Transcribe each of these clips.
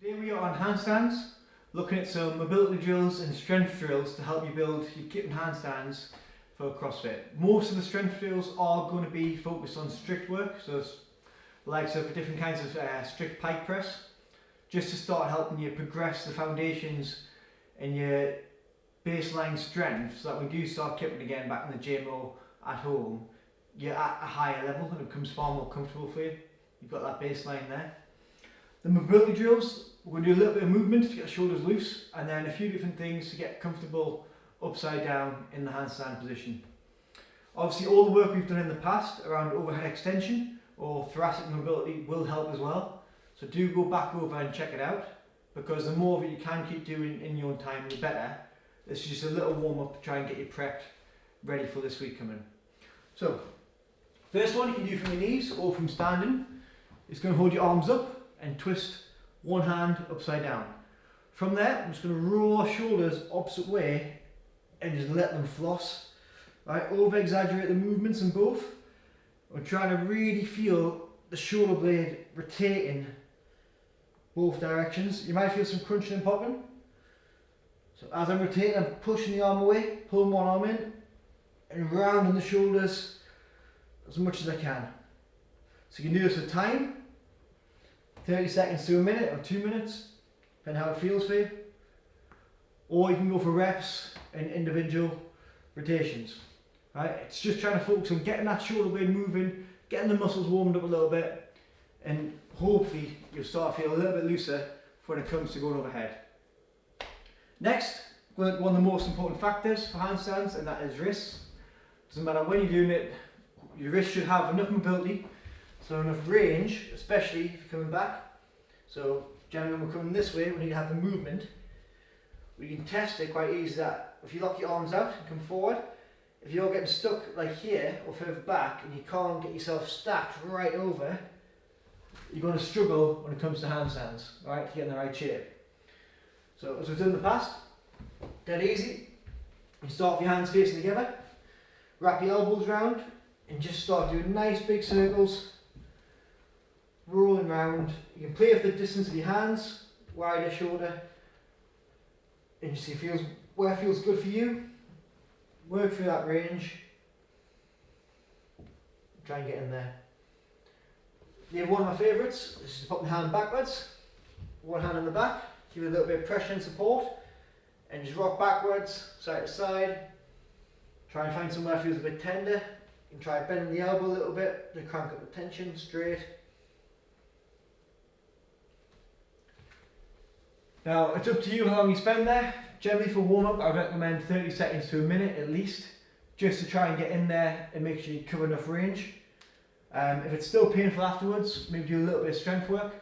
Here we are on handstands, looking at some mobility drills and strength drills to help you build your kipping handstands for CrossFit. Most of the strength drills are going to be focused on strict work, so it's like different kinds of strict pike press, just to start helping you progress the foundations and your baseline strength, so that when you start kipping again back in the gym or at home, you're at a higher level and it becomes far more comfortable for you. You've got that baseline there. The mobility drills, we're going to do a little bit of movement to get the shoulders loose, and then a few different things to get comfortable upside down in the handstand position. Obviously all the work we've done in the past around overhead extension or thoracic mobility will help as well. So do go back over and check it out, because the more of it you can keep doing in your own time, the better. This is just a little warm up to try and get you prepped, ready for this week coming. So, first one you can do from your knees or from standing is going to hold your arms up and twist one hand upside down. From there, I'm just going to roll our shoulders opposite way and just let them floss. Right, over exaggerate the movements in both. We're trying to really feel the shoulder blade rotating both directions. You might feel some crunching and popping. So as I'm rotating, I'm pushing the arm away, pulling one arm in, and rounding the shoulders as much as I can. So you can do this with time, 30 seconds to a minute or 2 minutes, depending how it feels for you. Or you can go for reps and individual rotations. Right? It's just trying to focus on getting that shoulder blade moving, getting the muscles warmed up a little bit, and hopefully you'll start to feel a little bit looser when it comes to going overhead. Next, one of the most important factors for handstands, and that is wrists. Doesn't matter when you're doing it, your wrist should have enough mobility, so enough range, especially if you're coming back. So generally when we're coming this way, we need to have the movement. We can test it quite easy that if you lock your arms out and come forward, if you're getting stuck like here or further back and you can't get yourself stacked right over, you're going to struggle when it comes to handstands, right, to get in the right shape. So as we've done in the past, dead easy. You start with your hands facing together, wrap your elbows round and just start doing nice big circles, rolling round. You can play with the distance of your hands, wider shoulder, and you see where it feels good for you. Work through that range. Try and get in there. You have one of my favourites. This is to put my hand backwards, one hand on the back, give it a little bit of pressure and support, and just rock backwards, side to side. Try and find somewhere that feels a bit tender. You can try bending the elbow a little bit to crank up the tension, straight. Now it's up to you how long you spend there. Generally for warm up I would recommend 30 seconds to a minute at least, just to try and get in there and make sure you cover enough range. If it's still painful afterwards, maybe do a little bit of strength work.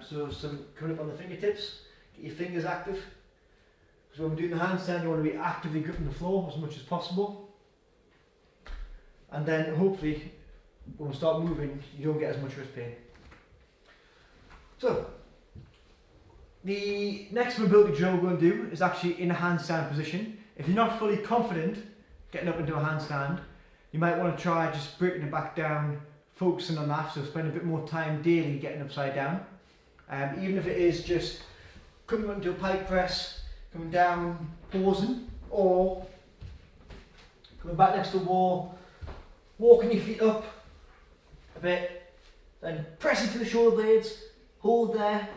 So some coming up on the fingertips, get your fingers active. Because when we're doing the handstand you want to be actively gripping the floor as much as possible. And then hopefully when we start moving you don't get as much wrist pain. So the next mobility drill we're going to do is actually in a handstand position. If you're not fully confident getting up into a handstand, you might want to try just breaking it back down, focusing on that, so spend a bit more time daily getting upside down. Even if it is just coming up into a pike press, coming down, pausing, or coming back next to the wall, walking your feet up a bit, then pressing to the shoulder blades, hold there,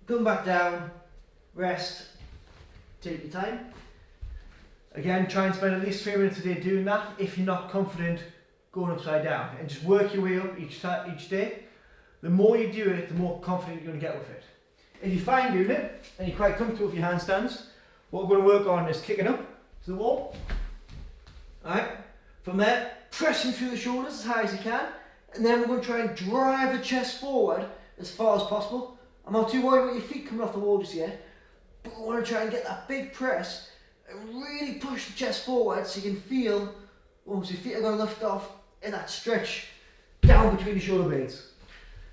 come back down, rest, take your time. Again, try and spend at least 3 minutes a day doing that if you're not confident going upside down, and just work your way up each day. The more you do it, the more confident you're going to get with it. If you're fine doing it and you're quite comfortable with your handstands, what we're going to work on is kicking up to the wall. Alright, from there, pressing through the shoulders as high as you can, and then we're going to try and drive the chest forward as far as possible. I'm not too worried about your feet coming off the wall just yet, but we want to try and get that big press and really push the chest forward so you can feel almost your feet are going to lift off in that stretch down between the shoulder blades.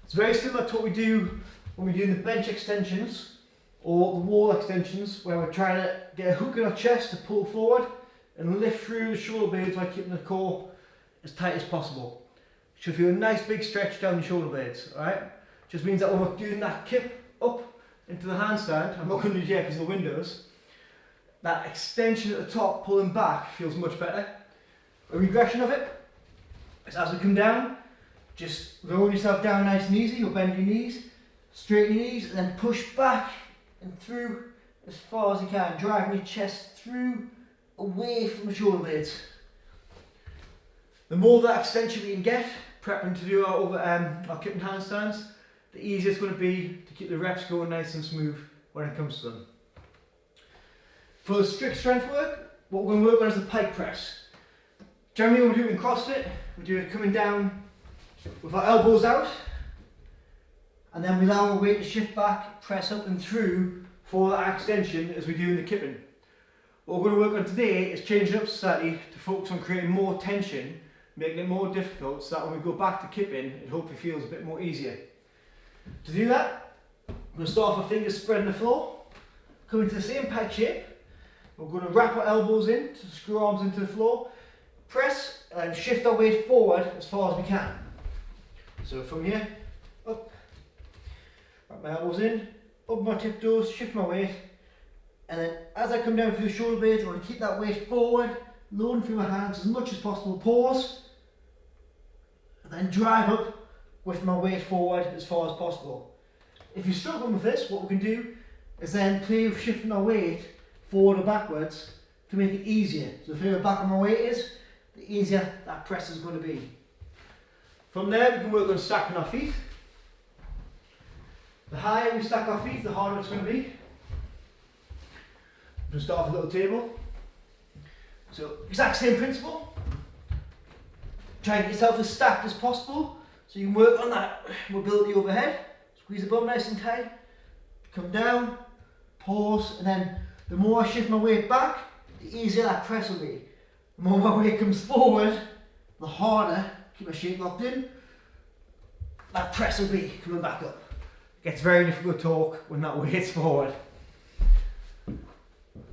It's very similar to what we do when we're doing the bench extensions or the wall extensions, where we're trying to get a hook in our chest to pull forward and lift through the shoulder blades while keeping the core as tight as possible. You should feel a nice big stretch down the shoulder blades, alright? Just means that when we're doing that kip up into the handstand, I'm not going to do it yet because of the windows, that extension at the top pulling back feels much better. A regression of it is as we come down, just roll yourself down nice and easy, you'll bend your knees, straighten your knees, and then push back and through as far as you can, driving your chest through, away from the shoulder blades. The more of that extension we can get, prepping to do our kipping handstands, the easier it's going to be to keep the reps going nice and smooth when it comes to them. For the strict strength work, what we're going to work on is the pike press. Generally when we do it in CrossFit, we do it coming down with our elbows out, and then we allow our weight to shift back, press up and through for that extension as we do in the kipping. What we're going to work on today is changing up slightly to focus on creating more tension, making it more difficult so that when we go back to kipping, it hopefully feels a bit more easier. To do that, we're going to start off our fingers spreading the floor, come into the same pike shape. We're going to wrap our elbows in to screw arms into the floor, press and shift our weight forward as far as we can. So from here, up, wrap my elbows in, up my tiptoes, shift my weight, and then as I come down through the shoulder blades, I want to keep that weight forward, loading through my hands as much as possible, pause, and then drive up with my weight forward as far as possible. If you're struggling with this, what we can do is then play with shifting our weight forward or backwards to make it easier. So the further back my weight is, the easier that press is going to be. From there, we can work on stacking our feet. The higher we stack our feet, the harder it's going to be. I'm going to start with a little table. So, exact same principle. Try and get yourself as stacked as possible so you can work on that mobility overhead. Squeeze the bum nice and tight. Come down, pause, and then the more I shift my weight back, the easier that press will be. The more my weight comes forward, the harder, keep my shape locked in, that press will be coming back up. It gets very difficult to talk when that weight's forward.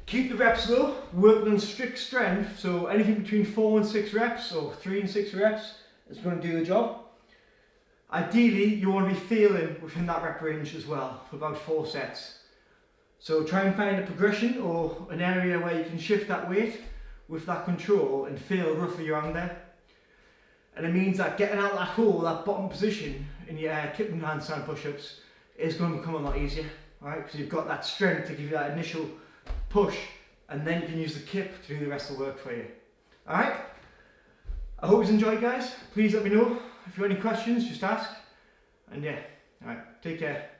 Keep the reps low, working on strict strength, so anything between 4 and 6 reps or 3 and 6 reps is going to do the job. Ideally, you want to be feeling within that rep range as well for about 4 sets. So try and find a progression or an area where you can shift that weight with that control and feel roughly around there. And it means that getting out of that hole, that bottom position in your kipping handstand push-ups is going to become a lot easier, right? Because you've got that strength to give you that initial push, and then you can use the kip to do the rest of the work for you. Alright? I hope you enjoyed, guys. Please let me know if you have any questions, just ask. And yeah, alright, take care.